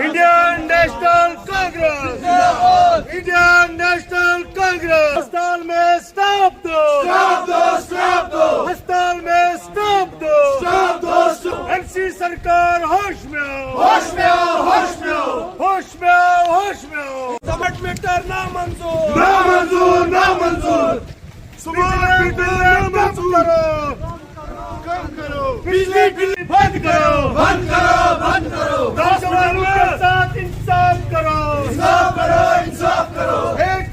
Indian national Congress, Indian national Congress, हड़ताल में stop दो, हड़ताल में स्टॉप दो, एमसी सरकार होश में आओ, होश में आओ, होश में आओ, होश में आओ, होश में आओ। स्मार्ट मीटर ना मंजूर, ना मंजूर, ना मंजूर, स्मार्ट मीटर नामंजूर करो, बिजली बिल बंद करो, बंद करो, बंद करो, किसानों के साथ इंसाफ करो, इंसाफ करो, इंसाफ करो। एक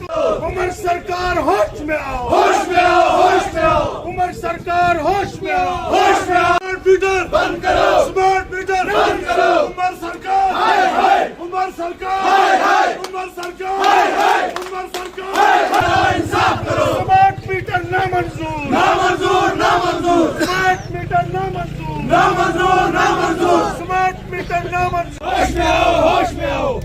उमर सरकार होश में आओ, होश में आओ, होश में आओ, उमर सरकार होश में आओ, होश में आओ। स्मार्ट मीटर बंद करो, स्मार्ट मीटर बंद करो, उमर सरकार, हाय हाय, उमर सरकार, हाय हाय, उमर सरकार, हाय हाय, उमर सरकार, हाय हाय, इंसाफ करो। स्मार्ट मीटर ना मंजूर, ना मंजूर, ना मंजूर, स्मार्ट मीटर ना मंजूर, ना मंजूर, ना मंजूर, स्मार्ट मीटर ना मंजूर। होश में आओ, होश में आओ।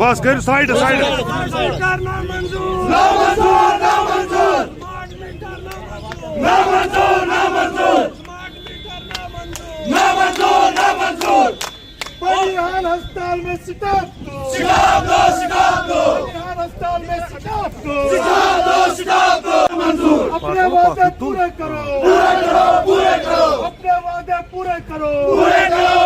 बस कर साइड साइड। सरकार ना मंजूर, ना मंजूर, ना मंजूर, स्मार्ट मीटर ना मंजूर, ना मंजूर, स्मार्ट मीटर ना मंजूर, ना मंजूर, ना मंजूर। बलिहाल हड़ताल में सिटाप दो, सिटाप दो, सिटाप दो, बलिहाल हड़ताल में सिटाप दो, सिटाप दो, सिटाप दो। मंजूर। अपने वादे पूरे करो, पूरे करो, पूरे करो, अपने वादे पूरे करो, पूरे करो।